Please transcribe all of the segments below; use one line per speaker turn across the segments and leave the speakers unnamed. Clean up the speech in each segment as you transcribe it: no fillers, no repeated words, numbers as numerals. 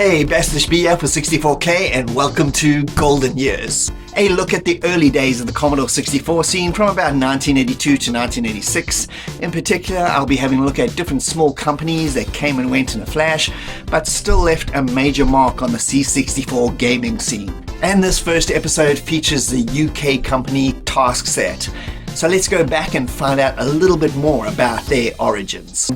Hey, Bastish BF for 64K and welcome to Golden Years. A look at the early days of the Commodore 64 scene from about 1982 to 1986. In particular, I'll be having a look at different small companies that came and went in a flash, but still left a major mark on the C64 gaming scene. And this first episode features the UK company Taskset. So let's go back and find out a little bit more about their origins.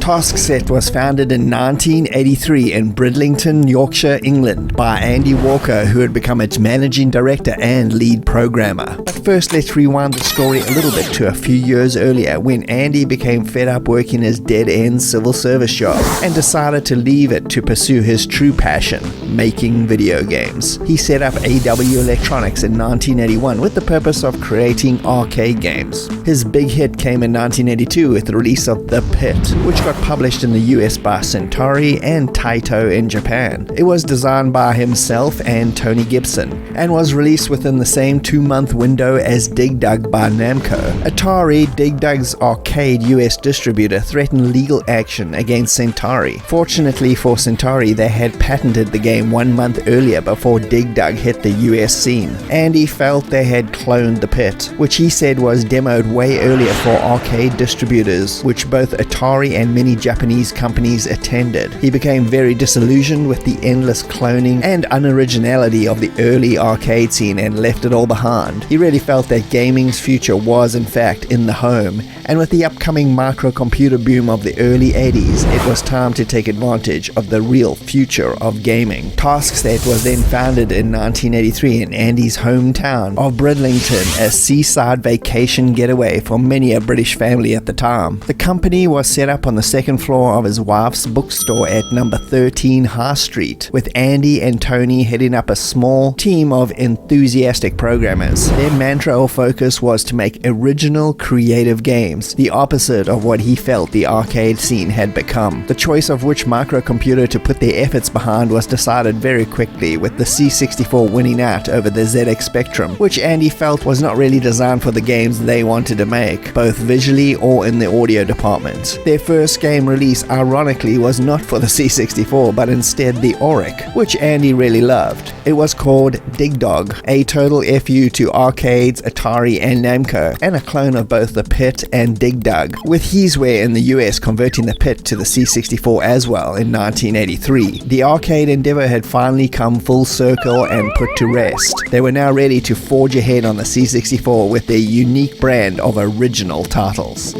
Taskset was founded in 1983 in Bridlington, Yorkshire, England by Andy Walker, who had become its managing director and lead programmer. But first, let's rewind the story a little bit to a few years earlier when Andy became fed up working his dead-end civil service job and decided to leave it to pursue his true passion, making video games. He set up AW Electronics in 1981 with the purpose of creating arcade games. His big hit came in 1982 with the release of The Pit, which got published in the US by Centauri and Taito in Japan. It was designed by himself and Tony Gibson, and was released within the same 2-month window as Dig Dug by Namco. Atari, Dig Dug's arcade US distributor, threatened legal action against Centauri. Fortunately for Centauri, they had patented the game 1 month earlier before Dig Dug hit the US scene. Andy felt they had cloned The Pit, which he said was demoed way earlier for arcade distributors, which both Atari and many Japanese companies attended. He became very disillusioned with the endless cloning and unoriginality of the early arcade scene and left it all behind. He really felt that gaming's future was in fact in the home, and with the upcoming microcomputer boom of the early 80s, it was time to take advantage of the real future of gaming. Taskset was then founded in 1983 in Andy's hometown of Bridlington, a seaside vacation getaway for many a British family at the time. The company was set up on the second floor of his wife's bookstore at number 13 High Street, with Andy and Tony heading up a small team of enthusiastic programmers. Their mantra or focus was to make original, creative games, the opposite of what he felt the arcade scene had become. The choice of which microcomputer to put their efforts behind was decided very quickly, with the C64 winning out over the ZX Spectrum, which Andy felt was not really designed for the games they wanted to make, both visually or in the audio department. Their first game release, ironically, was not for the C64, but instead the Auric, which Andy really loved. It was called Dig Dog, a total FU to arcades, Atari and Namco, and a clone of both The Pit and Dig Dug, with Heesware in the US converting The Pit to the C64 as well in 1983. The arcade endeavor had finally come full circle and put to rest. They were now ready to forge ahead on the C64 with their unique brand of original titles.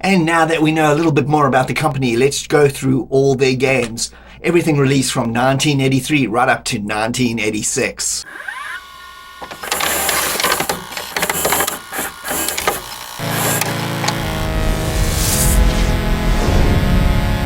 And now that we know a little bit more about the company, let's go through all their games. Everything released from 1983 right up to 1986.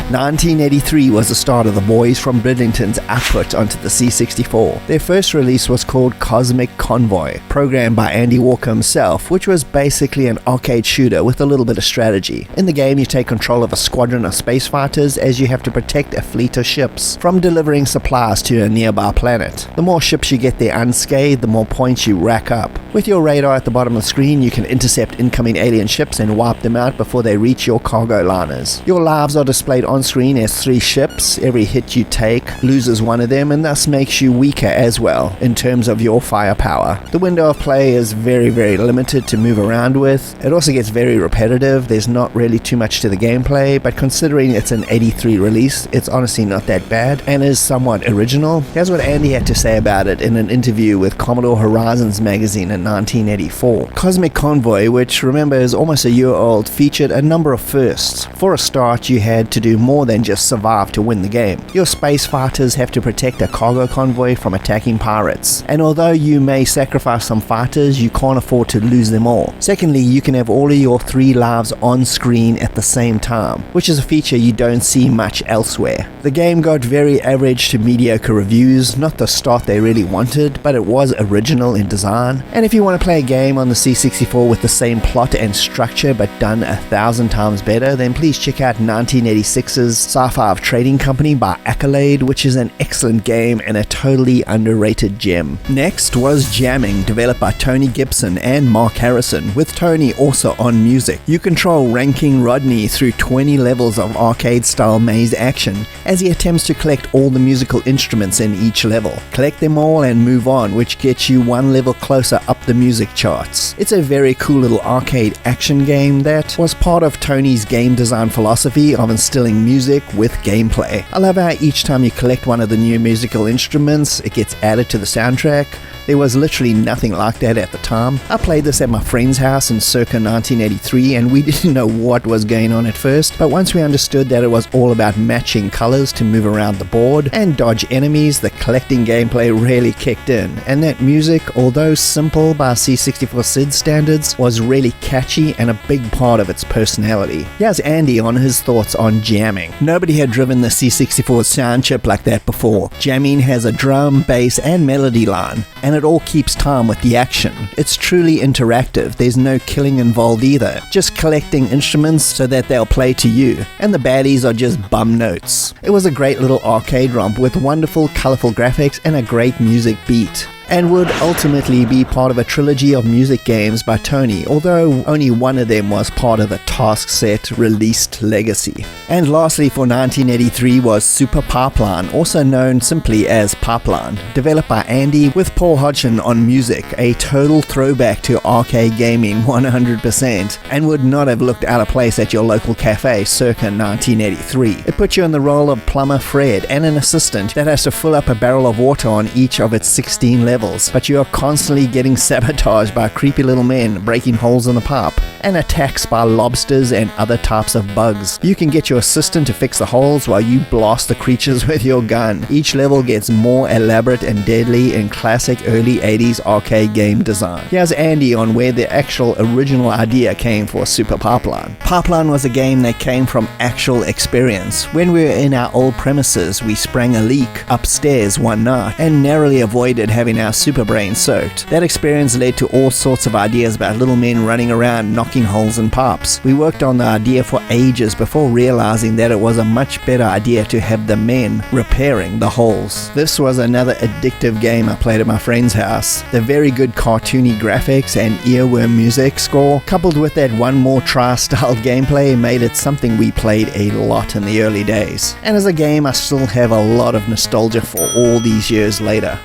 1983 was the start of the boys from Bridlington's output onto the C64. Their first release was called Cosmic Convoy, programmed by Andy Walker himself, which was basically an arcade shooter with a little bit of strategy. In the game, you take control of a squadron of space fighters as you have to protect a fleet of ships from delivering supplies to a nearby planet. The more ships you get there unscathed, the more points you rack up. With your radar at the bottom of the screen, you can intercept incoming alien ships and wipe them out before they reach your cargo liners. Your lives are displayed on screen as 3 ships. Every hit you take loses one of them and thus makes you weaker as well in terms of your firepower. The window of play is very limited to move around with. It also gets very repetitive. There's not really too much to the gameplay, but considering it's an 83 release, it's honestly not that bad and is somewhat original. Here's what Andy had to say about it in an interview with Commodore Horizons magazine in 1984. Cosmic Convoy, which remember is almost a year old, featured a number of firsts. For a start, you had to do more than just survive to win the game. Your space fighters have to protect a cargo convoy from attacking pirates, and although you may sacrifice some fighters, you can't afford to lose them all. Secondly, you can have all of your 3 lives on screen at the same time, which is a feature you don't see much elsewhere. The game got very average to mediocre reviews, not the start they really wanted, but it was original in design, and if you want to play a game on the C64 with the same plot and structure but done 1,000 times better, then please check out 1986's Sci-Fi Trading Company by Accolade, which is an excellent game and a totally underrated gem. Next was Jamming, developed by Tony Gibson and Mark Harrison, with Tony also on music. You control Ranking Rodney through 20 levels of arcade-style maze action as he attempts to collect all the musical instruments in each level. Collect them all and move on, which gets you one level closer up the music charts. It's a very cool little arcade action game that was part of Tony's game design philosophy of instilling music with gameplay. I love how each time you collect one of the new musical instruments, it gets added to the soundtrack. There was literally nothing like that at the time. I played this at my friend's house in circa 1983 and we didn't know what was going on at first, but once we understood that it was all about matching colors to move around the board and dodge enemies, the collecting gameplay really kicked in, and that music, although simple by C64 SID standards, was really catchy and a big part of its personality. Here's Andy on his thoughts on jamming. Nobody had driven the C64 sound chip like that before. Jamming has a drum, bass and melody line, and it all keeps time with the action. It's truly interactive. There's no killing involved either. Just collecting instruments so that they'll play to you. And the baddies are just bum notes. It was a great little arcade romp with wonderful, colorful graphics and a great music beat, and would ultimately be part of a trilogy of music games by Tony, although only one of them was part of the Taskset released legacy. And lastly for 1983 was Super Pipeline, also known simply as Pipeline, developed by Andy with Paul Hodgson on music, a total throwback to arcade gaming 100%, and would not have looked out of place at your local cafe circa 1983. It put you in the role of Plumber Fred and an assistant that has to fill up a barrel of water on each of its 16 levels, but you are constantly getting sabotaged by creepy little men breaking holes in the pipe, and attacks by lobsters and other types of bugs. You can get your assistant to fix the holes while you blast the creatures with your gun. Each level gets more elaborate and deadly in classic early 80s arcade game design. Here's Andy on where the actual original idea came for Super Pipeline. Pipeline was a game that came from actual experience. When we were in our old premises, we sprang a leak upstairs one night and narrowly avoided having our super brain soaked. That experience led to all sorts of ideas about little men running around knocking holes in pipes. We worked on the idea for ages before realizing that it was a much better idea to have the men repairing the holes. This was another addictive game I played at my friend's house. The very good cartoony graphics and earworm music score, coupled with that one more try style gameplay, made it something we played a lot in the early days. And as a game I still have a lot of nostalgia for all these years later.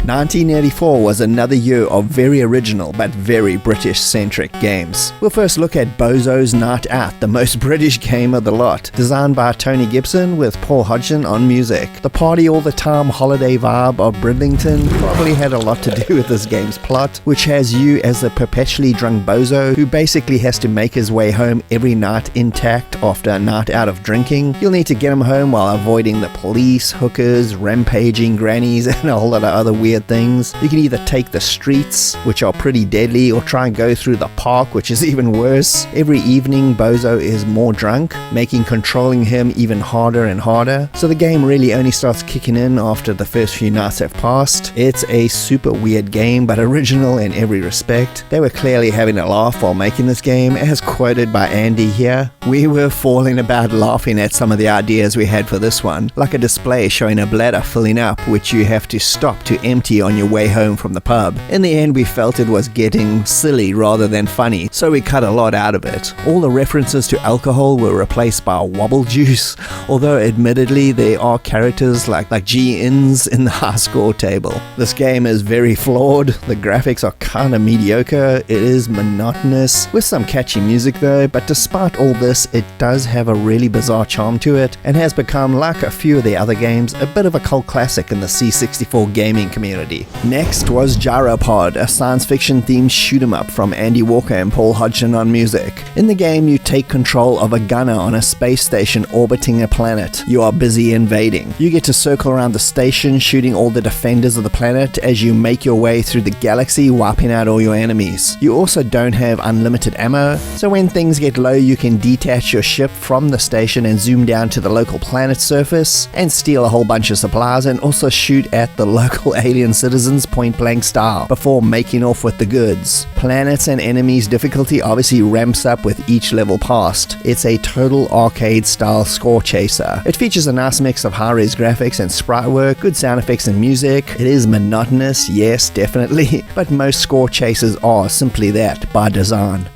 1984 was another year of very original but very British-centric games. We'll first look at Bozo's Night Out, the most British game of the lot, designed by Tony Gibson with Paul Hodgson on music. The party all the time holiday vibe of Bridlington probably had a lot to do with this game's plot, which has you as the perpetually drunk bozo who basically has to make his way home every night intact after a night out of drinking. You'll need to get him home while avoiding the police, hookers, rampaging grannies, and a whole lot of other weird things. You can either take the streets, which are pretty deadly, or try and go through the park, which is even worse. Every evening, Bozo is more drunk, making controlling him even harder and harder. So the game really only starts kicking in after the first few nights have passed. It's a super weird game, but original in every respect. They were clearly having a laugh while making this game, as quoted by Andy here. We were falling about laughing at some of the ideas we had for this one, like a display showing a bladder filling up, which you have to stop to empty on your way home from the pub. In the end, we felt it was getting silly rather than funny, so we cut a lot out of it. All the references to alcohol were replaced by wobble juice, although admittedly there are characters like G-ins in the high score table. This game is very flawed. The graphics are kinda mediocre. It is monotonous, with some catchy music though, but despite all this, it does have a really bizarre charm to it, and has become, like a few of the other games, a bit of a cult classic in the C64 gaming community. community. Next was Gyropod, a science fiction themed shoot 'em up from Andy Walker and Paul Hodgson on music. In the game, you take control of a gunner on a space station orbiting a planet you are busy invading. You get to circle around the station, shooting all the defenders of the planet as you make your way through the galaxy, wiping out all your enemies. You also don't have unlimited ammo, so when things get low, you can detach your ship from the station and zoom down to the local planet surface and steal a whole bunch of supplies, and also shoot at the local alien citizens point blank style before making off with the goods. Planets and enemies difficulty obviously ramps up with each level passed. It's a total arcade style score chaser. It features a nice mix of high-res graphics and sprite work, good sound effects and music. It is monotonous, yes, definitely, but most score chasers are simply that, by design.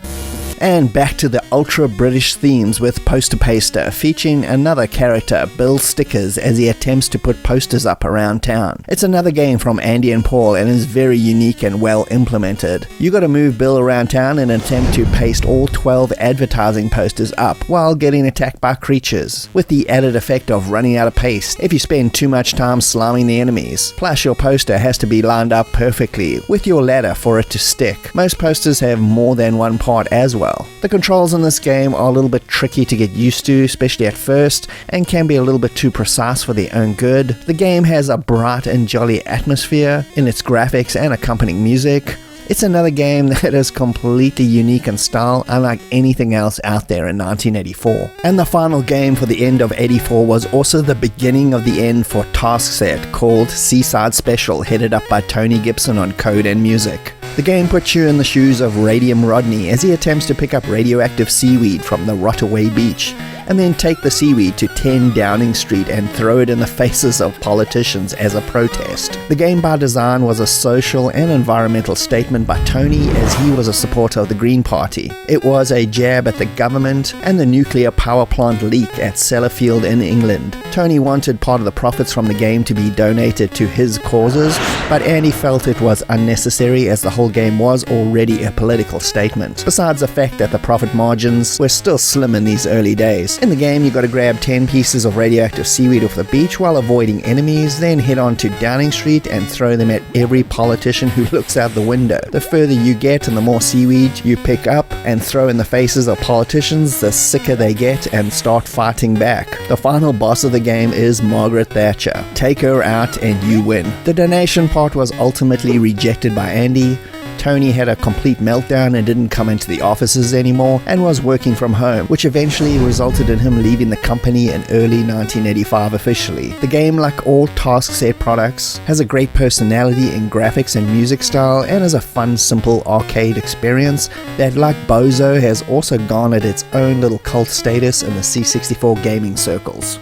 And back to the ultra-British themes with Poster Paster, featuring another character, Bill Stickers, as he attempts to put posters up around town. It's another game from Andy and Paul and is very unique and well implemented. You gotta move Bill around town and attempt to paste all 12 advertising posters up while getting attacked by creatures, with the added effect of running out of paste if you spend too much time slamming the enemies. Plus, your poster has to be lined up perfectly with your ladder for it to stick. Most posters have more than one part as well. The controls in this game are a little bit tricky to get used to, especially at first, and can be a little bit too precise for their own good. The game has a bright and jolly atmosphere in its graphics and accompanying music. It's another game that is completely unique in style, unlike anything else out there in 1984. And the final game for the end of 84 was also the beginning of the end for Taskset, called Seaside Special, headed up by Tony Gibson on code and music. The game puts you in the shoes of Radium Rodney as he attempts to pick up radioactive seaweed from the Rottaway beach, and then take the seaweed to 10 Downing Street and throw it in the faces of politicians as a protest. The game by design was a social and environmental statement by Tony, as he was a supporter of the Green Party. It was a jab at the government and the nuclear power plant leak at Sellafield in England. Tony wanted part of the profits from the game to be donated to his causes, but Andy felt it was unnecessary as the whole game was already a political statement, besides the fact that the profit margins were still slim in these early days. In the game, you got to grab 10 pieces of radioactive seaweed off the beach while avoiding enemies, then head on to Downing Street and throw them at every politician who looks out the window. The further you get and the more seaweed you pick up and throw in the faces of politicians, the sicker they get and start fighting back. The final boss of the game is Margaret Thatcher. Take her out and you win. The donation part was ultimately rejected by Andy. Tony had a complete meltdown and didn't come into the offices anymore and was working from home, which eventually resulted in him leaving the company in early 1985 officially. The game, like all Taskset products, has a great personality in graphics and music style and is a fun, simple arcade experience that, like Bozo, has also garnered its own little cult status in the C64 gaming circles.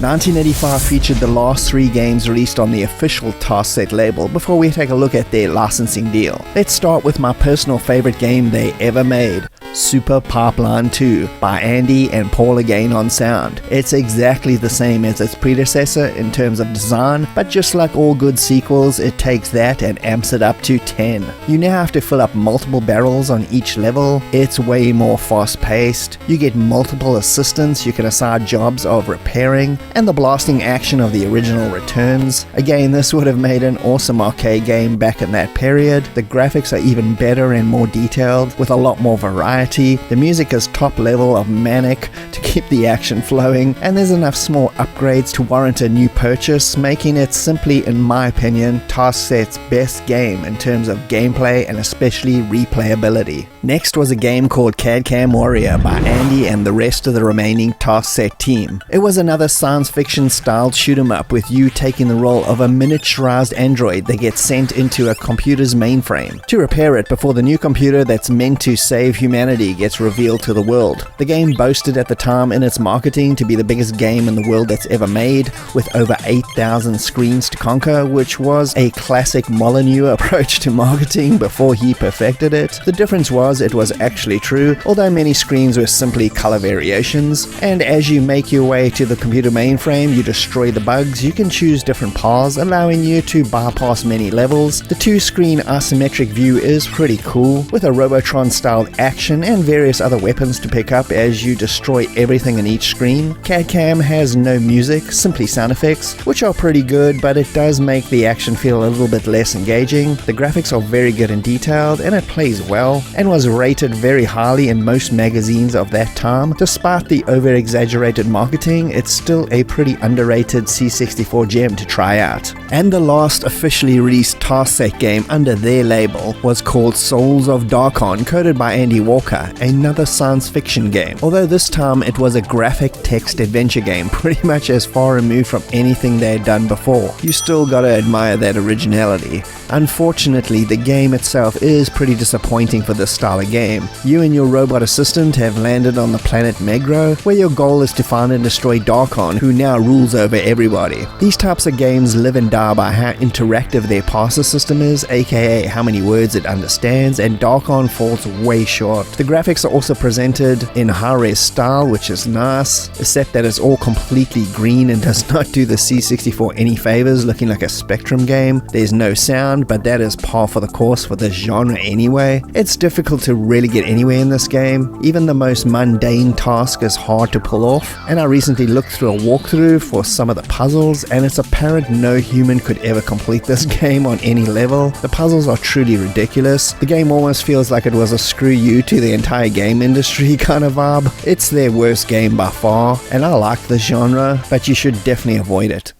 1985 featured the last 3 games released on the official Taskset label before we take a look at their licensing deal. Let's start with my personal favorite game they ever made, Super Pipeline 2 by Andy and Paul again on sound. It's exactly the same as its predecessor in terms of design, but just like all good sequels, it takes that and amps it up to 10. You now have to fill up multiple barrels on each level. It's way more fast paced. You get multiple assistants you can assign jobs of repairing, and the blasting action of the original returns. Again, this would have made an awesome arcade game back in that period. The graphics are even better and more detailed, with a lot more variety. The music is top level of manic to keep the action flowing, and there's enough small upgrades to warrant a new purchase, making it simply, in my opinion, Taskset's best game in terms of gameplay and especially replayability. Next was a game called CAD-CAM Warrior by Andy and the rest of the remaining Taskset team. It was another science fiction styled shoot 'em up with you taking the role of a miniaturized android that gets sent into a computer's mainframe to repair it before the new computer that's meant to save humanity gets revealed to the world. The game boasted at the time in its marketing to be the biggest game in the world that's ever made, with over 8,000 screens to conquer, which was a classic Molyneux approach to marketing before he perfected it. The difference was it was actually true, although many screens were simply color variations, and as you make your way to the computer mainframe, you destroy the bugs. You can choose different paths, allowing you to bypass many levels. The 2-screen isometric view is pretty cool, with a Robotron-styled action ammunition, and various other weapons to pick up as you destroy everything in each screen. CAD-CAM has no music, simply sound effects, which are pretty good, but it does make the action feel a little bit less engaging. The graphics are very good and detailed, and it plays well, and was rated very highly in most magazines of that time. Despite the over-exaggerated marketing, it's still a pretty underrated C64 gem to try out. And the last officially released Taskset game under their label was called Souls of Darkon, coded by Andy Walker, another science fiction game. Although this time it was a graphic text adventure game, pretty much as far removed from anything they had done before. You still gotta admire that originality. Unfortunately, the game itself is pretty disappointing for this style of game. You and your robot assistant have landed on the planet Megro, where your goal is to find and destroy Darkon, who now rules over everybody. These types of games live and die by how interactive their parser system is, aka how many words it understands, and Darkon falls way short. The graphics are also presented in high-res style, which is nice, except that it's all completely green and does not do the C64 any favors, looking like a Spectrum game. There's no sound, but that is par for the course for this genre anyway. It's difficult to really get anywhere in this game. Even the most mundane task is hard to pull off, and I recently looked through a walkthrough for some of the puzzles, and it's apparent no human could ever complete this game on any level. The puzzles are truly ridiculous. The game almost feels like it was a screw you to the entire game industry kind of vibe. It's their worst game by far, and I like the genre, but you should definitely avoid it.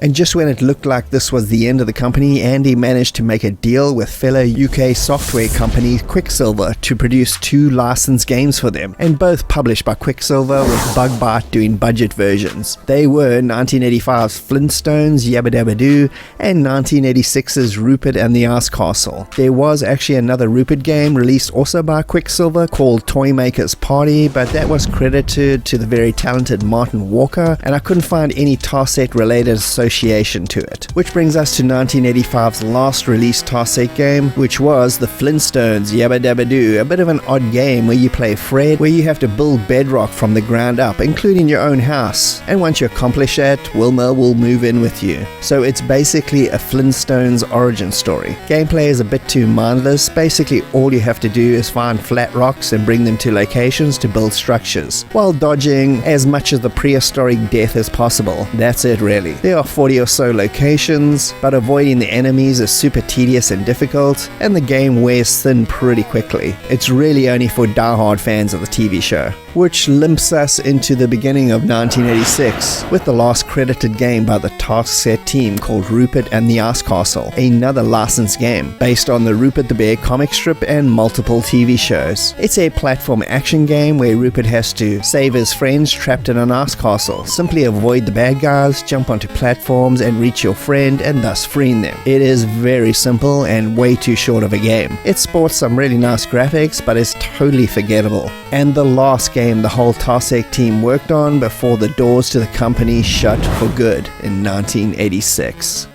And just when it looked like this was the end of the company, Andy managed to make a deal with fellow UK software company Quicksilver to produce 2 licensed games for them, and both published by Quicksilver, with Bugbite doing budget versions. They were 1985's Flintstones Yabba Dabba Doo and 1986's Rupert and the Ice Castle. There was actually another Rupert game released also by Quicksilver called Toymaker's Party, but that was credited to the very talented Martin Walker, and I couldn't find any Taskset related association to it. Which brings us to 1985's last released Taskset game, which was the Flintstones Yabba Dabba Doo, a bit of an odd game where you play Fred, where you have to build bedrock from the ground up, including your own house, and once you accomplish that, Wilma will move in with you. So it's basically a Flintstones origin story. Gameplay is a bit too mindless. Basically all you have to do is find flat rocks and bring them to locations to build structures, while dodging as much of the prehistoric death as possible. That's it really. There are 40 or so locations, but avoiding the enemies is super tedious and difficult, and the game wears thin pretty quickly. It's really only for die-hard fans of the TV show. Which limps us into the beginning of 1986, with the last credited game by the Taskset team called Rupert and the Ice Castle, another licensed game, based on the Rupert the Bear comic strip and multiple TV shows. It's a platform action game where Rupert has to save his friends trapped in an ice castle, simply avoid the bad guys, jump onto platforms and reach your friend, and thus freeing them. It is very simple and way too short of a game. It sports some really nice graphics, but is totally forgettable. And the last game the whole Taskset team worked on before the doors to the company shut for good in 1986.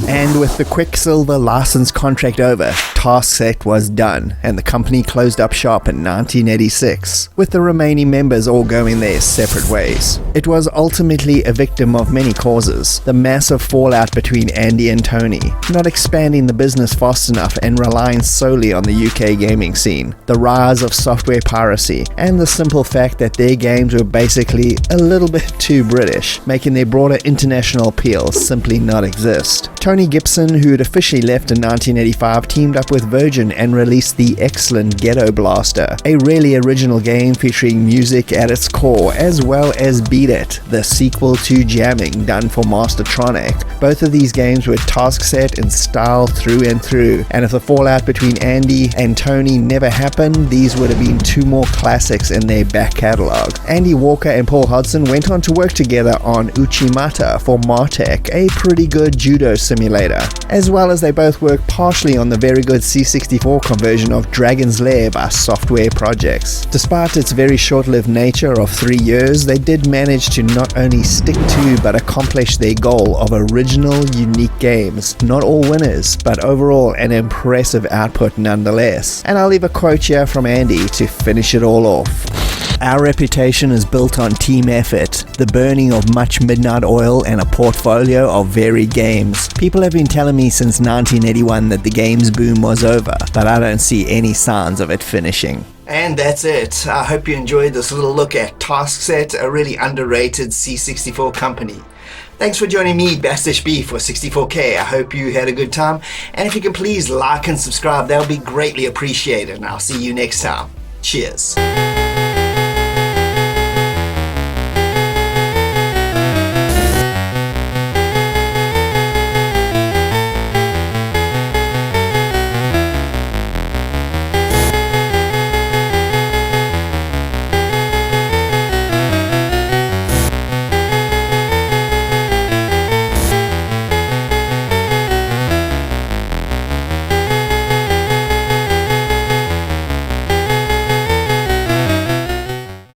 And with the Quicksilver license contract over, Taskset was done, and the company closed up shop in 1986, with the remaining members all going their separate ways. It was ultimately a victim of many causes: the massive fallout between Andy and Tony, not expanding the business fast enough and relying solely on the UK gaming scene, the rise of software piracy, and the simple fact that their games were basically a little bit too British, making their broader international appeal simply not exist. Tony Gibson, who had officially left in 1985, teamed up with Virgin and released the excellent Ghetto Blaster, a really original game featuring music at its core, as well as Beat It, the sequel to Jamming done for Mastertronic. Both of these games were Taskset in style through and through, and if the fallout between Andy and Tony never happened, these would have been 2 more classics in their back catalogue. Andy Walker and Paul Hodson went on to work together on Uchimata for Martech, a pretty good judo simulator, as well as they both worked partially on the very good C64 conversion of Dragon's Lair by Software Projects. Despite its very short-lived nature of 3 years, they did manage to not only stick to but accomplish their goal of original, unique games. Not all winners, but overall an impressive output nonetheless. And I'll leave a quote here from Andy to finish it all off. Our reputation is built on team effort, the burning of much midnight oil, and a portfolio of varied games. People have been telling me since 1981 that the games boom was over, but I don't see any signs of it finishing. And that's it. I hope you enjoyed this little look at Taskset, a really underrated C64 company. Thanks for joining me, Bastish B, for 64K. I hope you had a good time. And if you can please like and subscribe, that would be greatly appreciated. And I'll see you next time. Cheers.